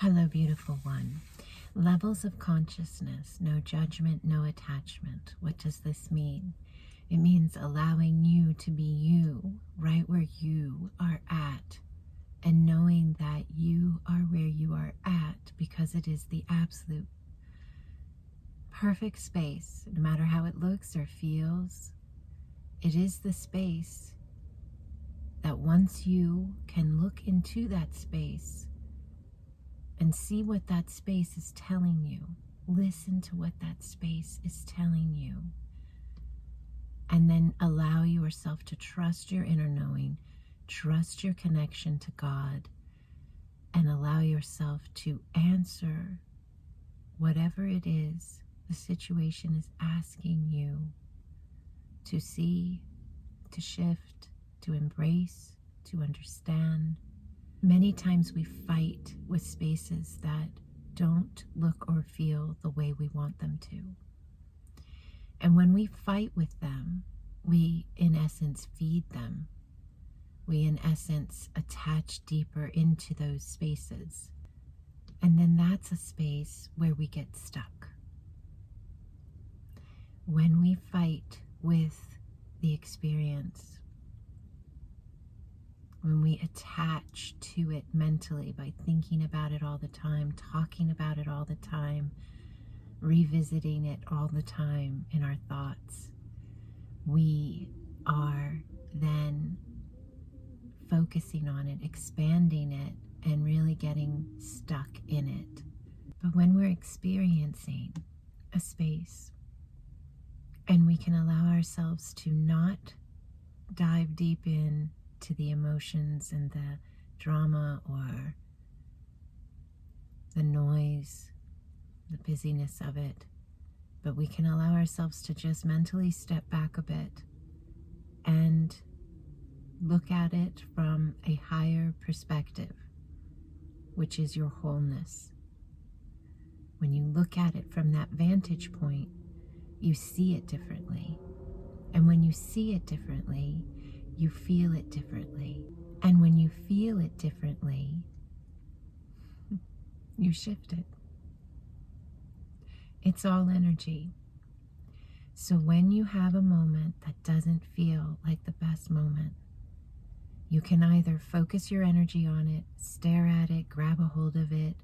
Hello, beautiful one. Levels of consciousness, no judgment, no attachment. What does this mean? It means allowing you to be you, right where you are at, and knowing that you are where you are at because it is the absolute perfect space, no matter how it looks or feels. It is the space that once you can look into that space and see what that space is telling you, listen to what that space is telling you, and then allow yourself to trust your inner knowing, trust your connection to God, and allow yourself to answer whatever it is the situation is asking you to see, to shift, to embrace, to understand. Many times we fight with spaces that don't look or feel the way we want them to. And when we fight with them, we, in essence, feed them. We, in essence, attach deeper into those spaces. And then that's a space where we get stuck. When we fight with the experience, when we attach to it mentally by thinking about it all the time, talking about it all the time, revisiting it all the time in our thoughts, we are then focusing on it, expanding it, and really getting stuck in it. But when we're experiencing a space and we can allow ourselves to not dive deep in to the emotions and the drama or the noise, the busyness of it, but we can allow ourselves to just mentally step back a bit and look at it from a higher perspective, which is your wholeness. When you look at it from that vantage point, you see it differently. And when you see it differently, you feel it differently. And when you feel it differently, you shift it. It's all energy. So when you have a moment that doesn't feel like the best moment, you can either focus your energy on it, stare at it, grab a hold of it,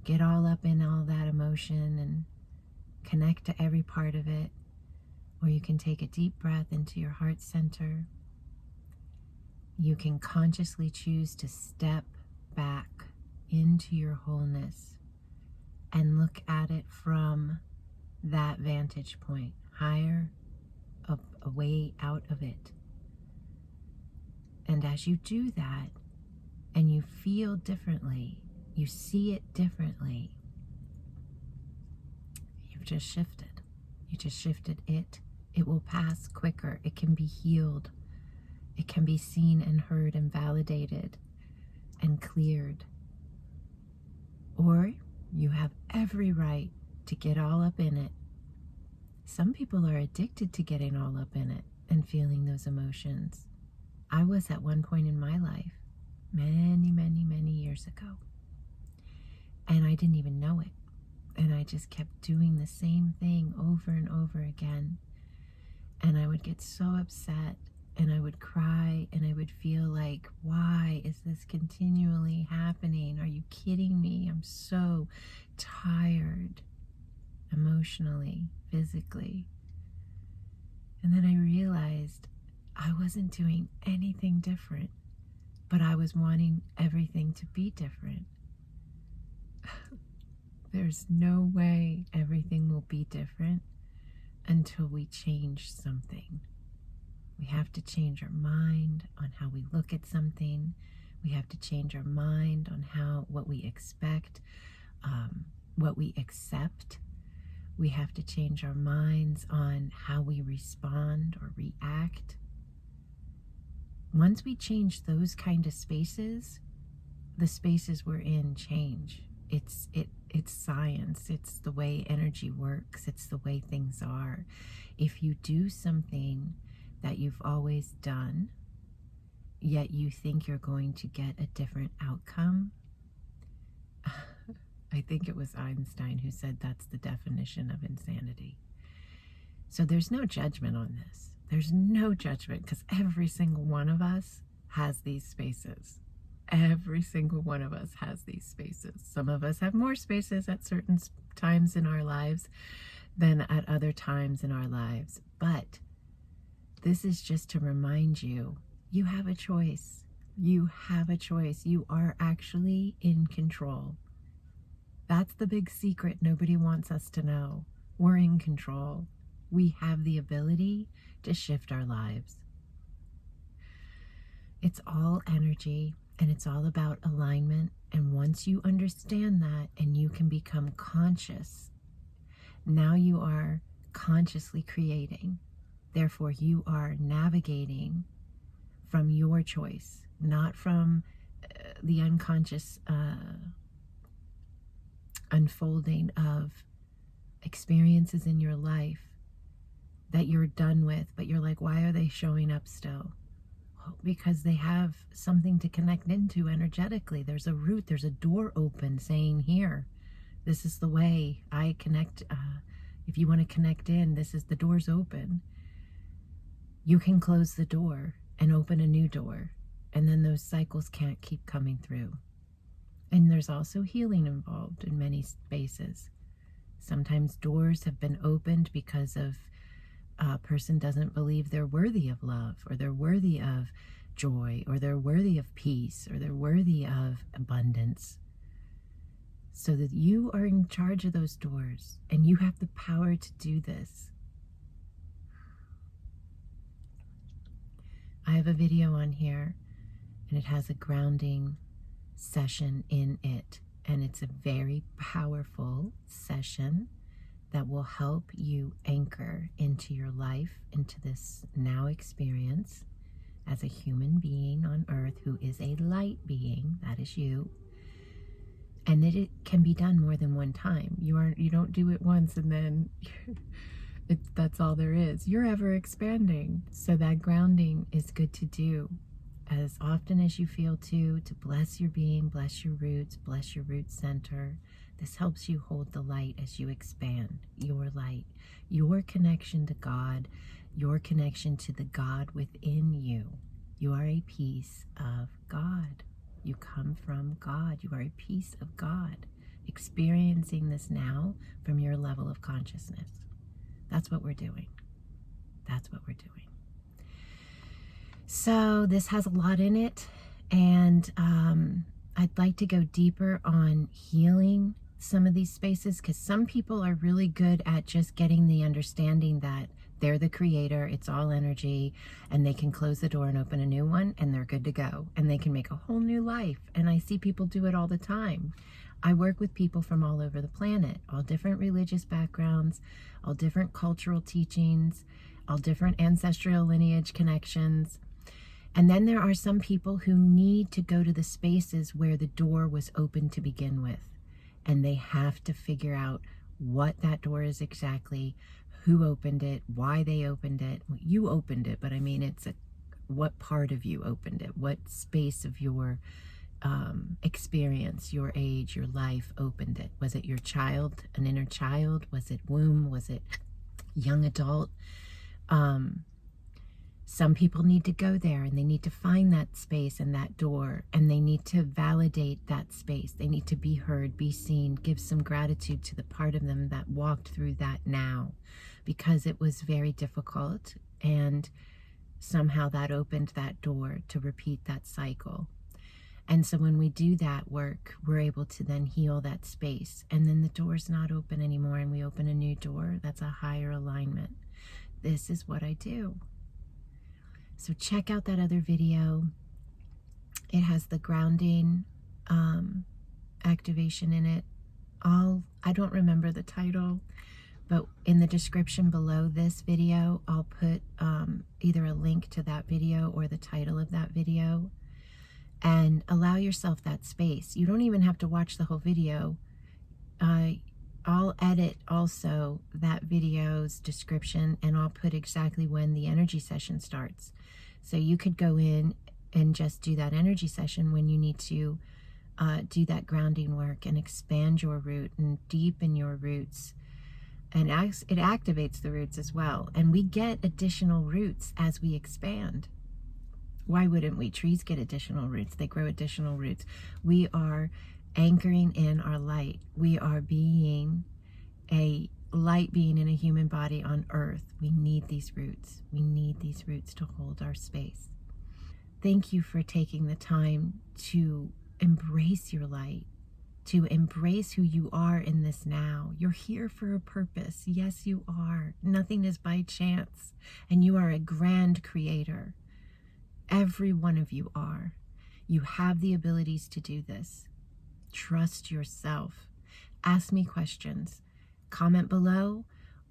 get all up in all that emotion and connect to every part of it, or you can take a deep breath into your heart center. You can consciously choose to step back into your wholeness and look at it from that vantage point, higher up, away out of it. And as you do that, and you feel differently, you see it differently, you've just shifted. You just shifted it. It will pass quicker. It can be healed. It can be seen and heard and validated and cleared. Or you have every right to get all up in it. Some people are addicted to getting all up in it and feeling those emotions. I was at one point in my life, many years ago. And I didn't even know it. And I just kept doing the same thing over and over again. And I would get so upset and I would cry and I would feel like, why is this continually happening? Are you kidding me? I'm so tired emotionally, physically. And then I realized I wasn't doing anything different, but I was wanting everything to be different. There's no way everything will be different until we change something. We have to change our mind on how we look at something. We have to change our mind on what we expect, what we accept. We have to change our minds on how we respond or react. Once we change those kind of spaces, the spaces we're in change. It's science. It's the way energy works. It's the way things are. If you do something that you've always done, yet you think you're going to get a different outcome, think it was Einstein who said that's the definition of insanity. So there's no judgment on this. There's no judgment, because every single one of us has these spaces. Every single one of us has these spaces. Some of us have more spaces at certain times in our lives than at other times in our lives. But this is just to remind you, you have a choice. You have a choice. You are actually in control. That's the big secret nobody wants us to know. We're in control. We have the ability to shift our lives. It's all energy, and it's all about alignment. And once you understand that and you can become conscious, now you are consciously creating. Therefore, you are navigating from your choice, not from the unconscious unfolding of experiences in your life that you're done with, but you're like, why are they showing up still? Well, because they have something to connect into energetically. There's a root, there's a door open saying, here, this is the way I connect. If you want to connect in, this is the door's open. You can close the door and open a new door, and then those cycles can't keep coming through. And there's also healing involved in many spaces. Sometimes doors have been opened because of a person doesn't believe they're worthy of love, or they're worthy of joy, or they're worthy of peace, or they're worthy of abundance. So that you are in charge of those doors, and you have the power to do this. I have a video on here, and it has a grounding session in it, and it's a very powerful session that will help you anchor into your life, into this now experience as a human being on earth who is a light being. That is you. And that it can be done more than one time. You don't do it once and then that's all there is. You're ever expanding. So that grounding is good to do as often as you feel to bless your being, bless your roots, bless your root center. This helps you hold the light as you expand your light, your connection to God, your connection to the God within you. You are a piece of God. You come from God. You are a piece of God, experiencing this now from your level of consciousness. That's what we're doing. That's what we're doing. So this has a lot in it, and I'd like to go deeper on healing some of these spaces, because some people are really good at just getting the understanding that they're the creator, it's all energy, and they can close the door and open a new one, and they're good to go, and they can make a whole new life. And I see people do it all the time. I work with people from all over the planet, all different religious backgrounds, all different cultural teachings, all different ancestral lineage connections. And then there are some people who need to go to the spaces where the door was open to begin with. And they have to figure out what that door is exactly, who opened it, why they opened it. Well, you opened it, but I mean, what part of you opened it? What space of your experience, your age, your life opened it? Was it your child, an inner child? Was it womb? Was it young adult? Some people need to go there, and they need to find that space and that door, and they need to validate that space. They need to be heard, be seen, give some gratitude to the part of them that walked through that now, because it was very difficult, and somehow that opened that door to repeat that cycle. And so when we do that work, we're able to then heal that space, and then the door's not open anymore, and we open a new door. That's a higher alignment. This is what I do. So check out that other video. It has the grounding activation in it. I don't remember the title, but in the description below this video, I'll put either a link to that video or the title of that video. And allow yourself that space. You don't even have to watch the whole video. I'll edit also that video's description, and I'll put exactly when the energy session starts. So you could go in and just do that energy session when you need to do that grounding work and expand your root and deepen your roots. And it activates the roots as well. And we get additional roots as we expand. Why wouldn't we? Trees get additional roots. They grow additional roots. We are anchoring in our light. We are being a light being in a human body on earth. We need these roots. We need these roots to hold our space. Thank you for taking the time to embrace your light, to embrace who you are in this now. You're here for a purpose. Yes, you are. Nothing is by chance. And you are a grand creator. Every one of you are. You have the abilities to do this. Trust yourself. Ask me questions. Comment below.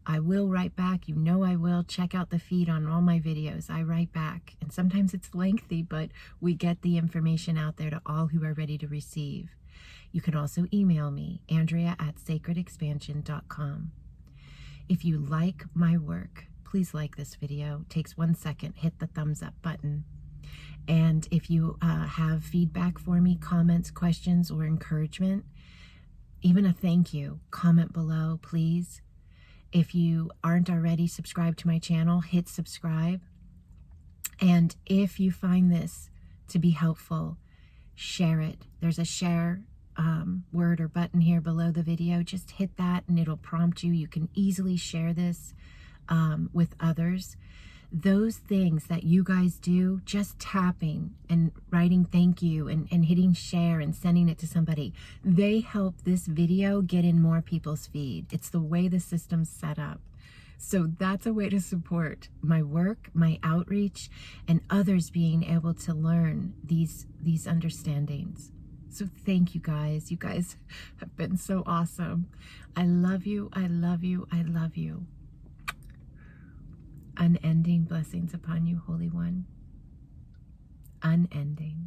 I will write back. You know I will. Check out the feed on all my videos. I write back. And sometimes it's lengthy, but we get the information out there to all who are ready to receive. You can also email me, Andrea@sacredexpansion.com. If you like my work, please like this video. It takes 1 second. Hit the thumbs up button. And if you have feedback for me, comments, questions, or encouragement, even a thank you, comment below, please. If you aren't already subscribed to my channel, hit subscribe. And if you find this to be helpful, share it. There's a share word or button here below the video. Just hit that and it'll prompt you. You can easily share this with others. Those things that you guys do, just tapping and writing thank you and hitting share and sending it to somebody, they help this video get in more people's feed. It's the way the system's set up. So that's a way to support my work, my outreach, and others being able to learn these understandings. So thank you guys. You guys have been so awesome. I love you. I love you. I love you. Unending blessings upon you, Holy One. Unending.